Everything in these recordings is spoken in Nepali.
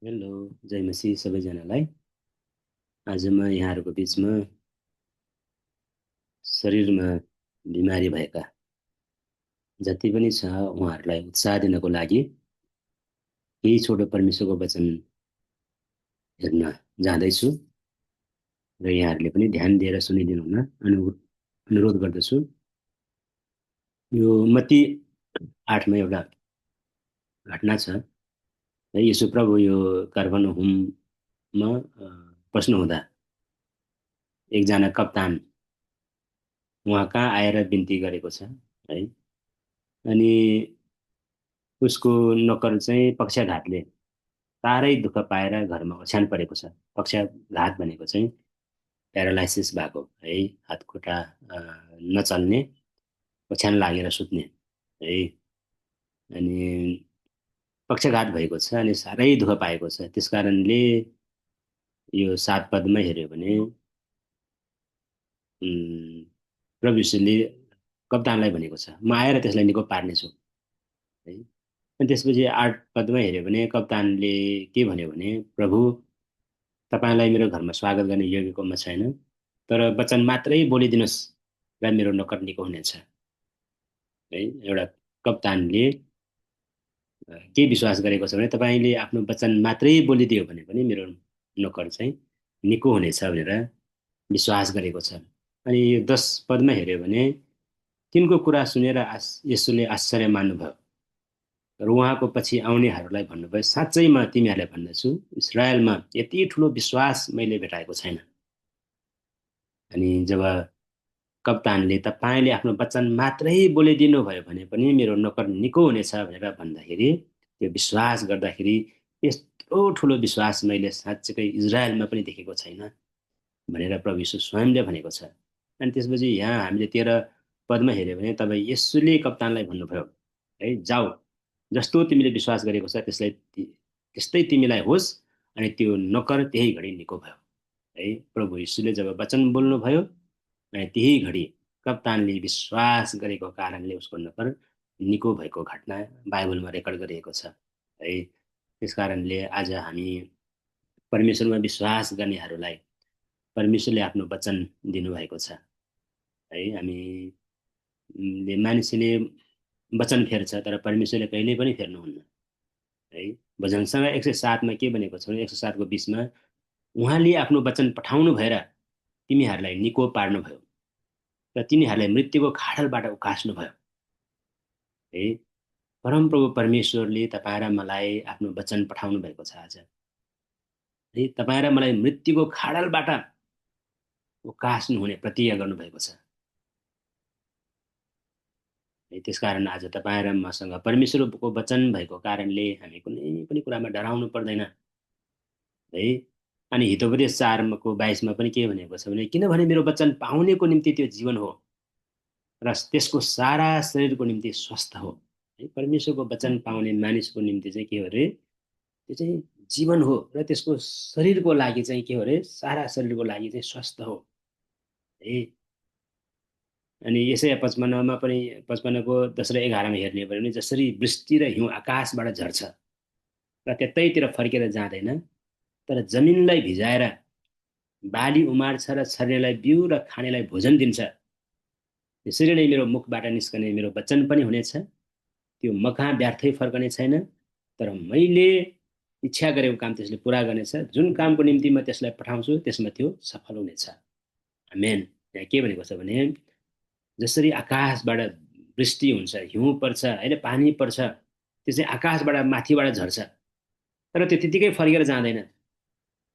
हेलो, जय मसी सबैजनालाई। आज म यहाँहरूको बिचमा शरीरमा बिमारी भएका जति पनि छ उहाँहरूलाई उत्साह दिनको लागि केही छोटो परमेश्वरको वचन हेर्न जाँदैछु र यहाँहरूले पनि ध्यान दिएर सुनिदिनु हुन अनुरोध गर्दछु। यो मत्ती 8मा एउटा घटना छ है। यसो प्रभु यो कफरनहुममा बस्नुहुँदा एकजना कप्तान उहाँ कहाँ आएर बिन्ती गरेको छ है। अनि उसको नोकर चाहिँ पक्षाघातले साह्रै दुःख पाएर घरमा ओछ्यान परेको छ। पक्षाघात भनेको चाहिँ प्यारालाइसिस भएको है, हात खुट्टा नचल्ने, ओछ्यान लागेर सुत्ने है। अनि पक्षाघात भएको छ अनि साह्रै दुःख पाएको छ। त्यस कारणले यो 7 पदमा हेऱ्यो भने प्रभु यीशुले कप्तानलाई भनेको छ, म आएर त्यसलाई निको पार्नेछु है। अनि त्यसपछि 8 पदमा हेऱ्यो भने कप्तानले के भन्यो भने, प्रभु तपाईँलाई मेरो घरमा स्वागत गर्ने योग्यको म छैन, तर वचन मात्रै बोलिदिनुहोस् र मेरो नोकर निको हुनेछ है। एउटा कप्तानले के विश्वास गरेको छ भने, तपाईँले आफ्नो वचन मात्रै बोलिदियो भने पनि मेरो नोकर चाहिँ निको हुनेछ भनेर विश्वास गरेको छ। अनि यो 10 पदमा हेऱ्यो भने तिनको कुरा सुनेर यसुले आश्चर्य मान्नुभयो र उहाँको पछि आउनेहरूलाई भन्नुभयो, साँच्चै म तिमीहरूलाई भन्दछु, इजरायलमा यति ठुलो विश्वास मैले भेटाएको छैन। अनि जब कप्तानले तपाईँले आफ्नो वचन मात्रै बोलिदिनु भयो भने पनि मेरो नोकर निको हुनेछ भनेर भन्दाखेरि, त्यो विश्वास गर्दाखेरि यत्रो ठुलो विश्वास मैले साँच्चीकै इजरायलमा पनि देखेको छैन भनेर प्रभु यीशु स्वयंले भनेको छ। अनि त्यसपछि यहाँ हामीले 13 पदमा हेऱ्यो भने तब यसुले कप्तानलाई भन्नुभयो है, जाऊ, जस्तो तिमीले विश्वास गरेको छ त्यस्तै तिमीलाई होस्। अनि त्यो नोकर त्यही घडी निको भयो है। प्रभु यीशुले जब वचन बोल्नुभयो अनि त्यही घडी कप्तानले विश्वास गरेको कारणले उसको नोकर निको भएको घटना बाइबलमा रेकर्ड गरिएको छ है। त्यस कारणले आज हामी परमेश्वरमा विश्वास गर्नेहरूलाई परमेश्वरले आफ्नो वचन दिनुभएको छ है। मानिसले वचन फेर्छ तर परमेश्वरले कहिल्यै पनि फेर्नुहुन्न है। भजनसँग 107मा के भनेको छ भने 107को 20मा उहाँले आफ्नो वचन पठाउनु भएर तिमीहरूलाई निको पार्नुभयो र तिनीहरूलाई मृत्युको खाडलबाट उकास्नुभयो है। परमप्रभु परमेश्वरले तपाईँ र मलाई आफ्नो वचन पठाउनु भएको छ आज है। तपाईँ र मलाई मृत्युको खाडलबाट उकास्नु हुने प्रतिज्ञा गर्नुभएको छ है। त्यसकारण आज तपाईँ र मसँग परमेश्वरको वचन भएको कारणले हामी कुनै पनि कुरामा डराउनु पर्दैन है। अनि हितोपदेश 4को 22मा पनि के भनेको छ भने, किनभने मेरो वचन पाउनेको निम्ति त्यो जीवन हो र त्यसको सारा शरीरको निम्ति स्वस्थ हो है। परमेश्वरको वचन पाउने मानिसको निम्ति चाहिँ के हो अरे, त्यो चाहिँ जीवन हो र त्यसको शरीरको लागि चाहिँ के हो अरे, सारा शरीरको लागि चाहिँ स्वस्थ हो है। अनि यसै 55मा पनि 55को 10 र 11मा हेर्ने भयो भने, जसरी वृष्टि र हिउँ आकाशबाट झर्छ र त्यतैतिर फर्केर जाँदैन तर जमिनलाई भिजाएर बाली उमार्छ र छर्नेलाई बिउ र खानेलाई भोजन दिन्छ, त्यसरी नै मेरो मुखबाट निस्कने मेरो वचन पनि हुनेछ, त्यो मकहाँ व्यर्थै फर्कने छैन, तर मैले इच्छा गरेको काम त्यसले पुरा गर्नेछ। जुन कामको निम्ति म त्यसलाई पठाउँछु त्यसमा त्यो सफल हुनेछ। आमेन। यहाँ के भनेको छ भने, जसरी आकाशबाट वृष्टि हुन्छ, हिउँ पर्छ होइन, पानी पर्छ, त्यो चाहिँ आकाशबाट माथिबाट झर्छ तर त्यो त्यतिकै फर्केर जाँदैन,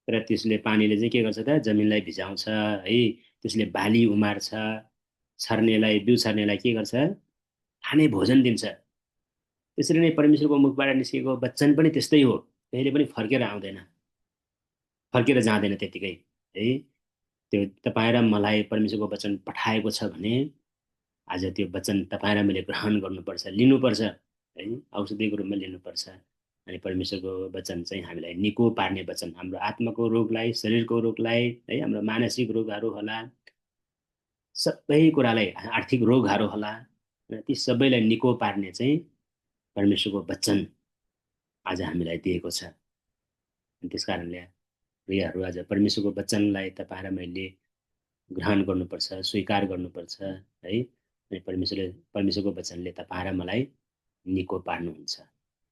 तर त्यसले पानीले चाहिँ के गर्छ त, जमिनलाई भिजाउँछ है। त्यसले बाली उमार्छ, छर्नेलाई बिउ छर्नेलाई के गर्छ, खाने भोजन दिन्छ। त्यसरी नै परमेश्वरको मुखबाट निस्केको वचन पनि त्यस्तै हो, कहिले पनि फर्केर आउँदैन, फर्केर जाँदैन त्यतिकै है। त्यो तपाईँ र मलाई परमेश्वरको वचन पठाएको छ भने आज त्यो वचन तपाईँ र मैले ग्रहण गर्नुपर्छ, लिनुपर्छ है। औषधिको रूपमा लिनुपर्छ। अनि परमेश्वरको वचन चाहिँ हामीलाई निको पार्ने वचन, हाम्रो आत्माको रोगलाई, शरीरको रोगलाई है, हाम्रो मानसिक रोगहरू होला, सबै कुरालाई, आर्थिक रोगहरू होला, ती सबैलाई निको पार्ने चाहिँ परमेश्वरको वचन आज हामीलाई दिएको छ त्यस कारणले प्रियहरू, आज परमेश्वरको वचनलाई तपाईँ र मैले ग्रहण गर्नुपर्छ, स्वीकार गर्नुपर्छ है। अनि परमेश्वरको वचनले तपाईँ र मलाई निको पार्नुहुन्छ।